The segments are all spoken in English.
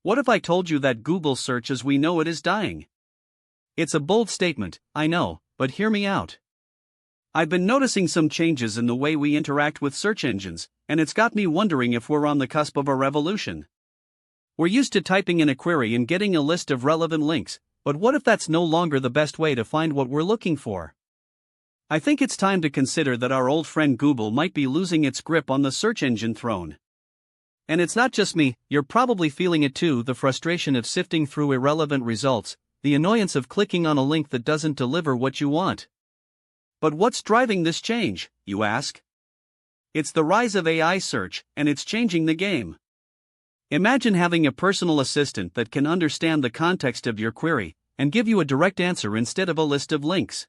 What if I told you that Google search as we know it is dying? It's a bold statement, I know, but hear me out. I've been noticing some changes in the way we interact with search engines, and it's got me wondering if we're on the cusp of a revolution. We're used to typing in a query and getting a list of relevant links, but what if that's no longer the best way to find what we're looking for? I think it's time to consider that our old friend Google might be losing its grip on the search engine throne. And it's not just me, you're probably feeling it too, the frustration of sifting through irrelevant results, the annoyance of clicking on a link that doesn't deliver what you want. But what's driving this change, you ask? It's the rise of AI search, and it's changing the game. Imagine having a personal assistant that can understand the context of your query and give you a direct answer instead of a list of links.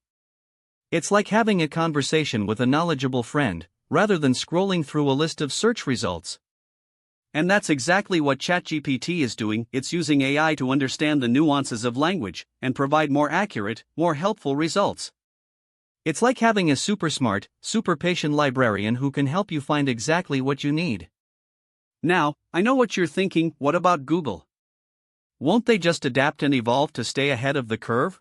It's like having a conversation with a knowledgeable friend, rather than scrolling through a list of search results. And that's exactly what Chatgpt is doing. It's using AI to understand the nuances of language and provide more accurate, more helpful results. It's like having a super smart, super patient librarian who can help you find exactly what you need. Now, I know what you're thinking, what about Google? Won't they just adapt and evolve to stay ahead of the curve?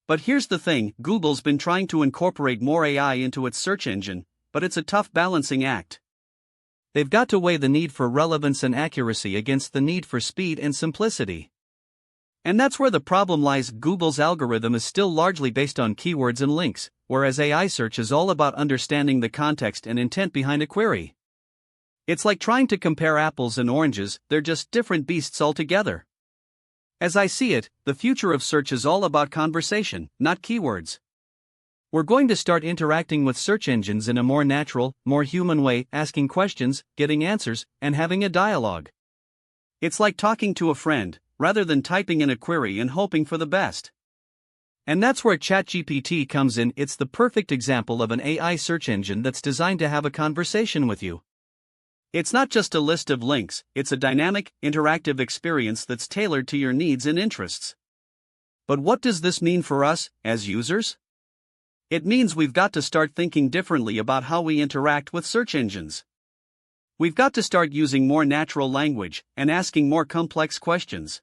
But here's the thing, Google's been trying to incorporate more AI into its search engine, but it's a tough balancing act. They've got to weigh the need for relevance and accuracy against the need for speed and simplicity. And that's where the problem lies. Google's algorithm is still largely based on keywords and links, whereas AI search is all about understanding the context and intent behind a query. It's like trying to compare apples and oranges, they're just different beasts altogether. As I see it, the future of search is all about conversation, not keywords. We're going to start interacting with search engines in a more natural, more human way, asking questions, getting answers, and having a dialogue. It's like talking to a friend, rather than typing in a query and hoping for the best. And that's where Chatgpt comes in. It's the perfect example of an AI search engine that's designed to have a conversation with you. It's not just a list of links, it's a dynamic, interactive experience that's tailored to your needs and interests. But what does this mean for us, as users? It means we've got to start thinking differently about how we interact with search engines. We've got to start using more natural language and asking more complex questions.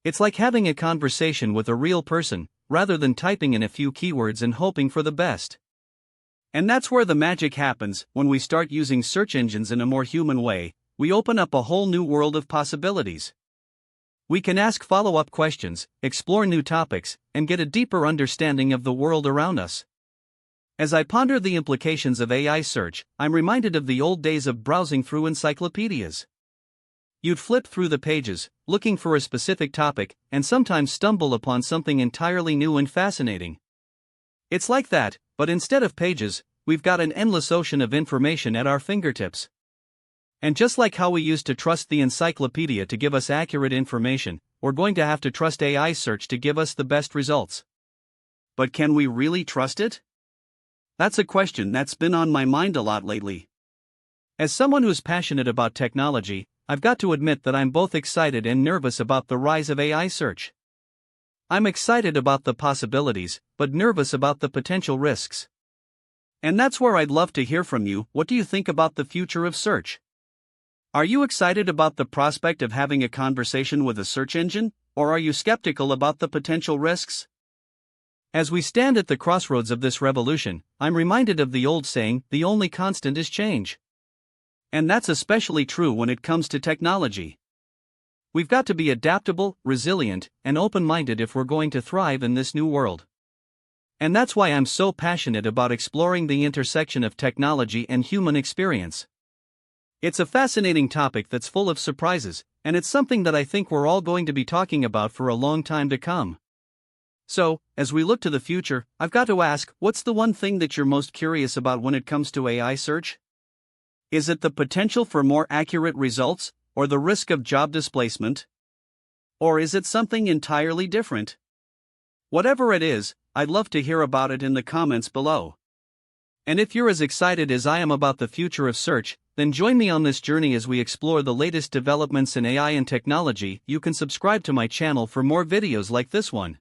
It's like having a conversation with a real person, rather than typing in a few keywords and hoping for the best. And that's where the magic happens. When we start using search engines in a more human way, we open up a whole new world of possibilities. We can ask follow-up questions, explore new topics, and get a deeper understanding of the world around us. As I ponder the implications of AI search, I'm reminded of the old days of browsing through encyclopedias. You'd flip through the pages, looking for a specific topic, and sometimes stumble upon something entirely new and fascinating. It's like that, but instead of pages, we've got an endless ocean of information at our fingertips. And just like how we used to trust the encyclopedia to give us accurate information, we're going to have to trust AI search to give us the best results. But can we really trust it? That's a question that's been on my mind a lot lately. As someone who's passionate about technology, I've got to admit that I'm both excited and nervous about the rise of AI search. I'm excited about the possibilities, but nervous about the potential risks. And that's where I'd love to hear from you. What do you think about the future of search? Are you excited about the prospect of having a conversation with a search engine, or are you skeptical about the potential risks? As we stand at the crossroads of this revolution, I'm reminded of the old saying, the only constant is change. And that's especially true when it comes to technology. We've got to be adaptable, resilient, and open-minded if we're going to thrive in this new world. And that's why I'm so passionate about exploring the intersection of technology and human experience. It's a fascinating topic that's full of surprises, and it's something that I think we're all going to be talking about for a long time to come. So, as we look to the future, I've got to ask, what's the one thing that you're most curious about when it comes to AI search? Is it the potential for more accurate results, or the risk of job displacement? Or is it something entirely different? Whatever it is, I'd love to hear about it in the comments below. And if you're as excited as I am about the future of search, then join me on this journey as we explore the latest developments in AI and technology. You can subscribe to my channel for more videos like this one.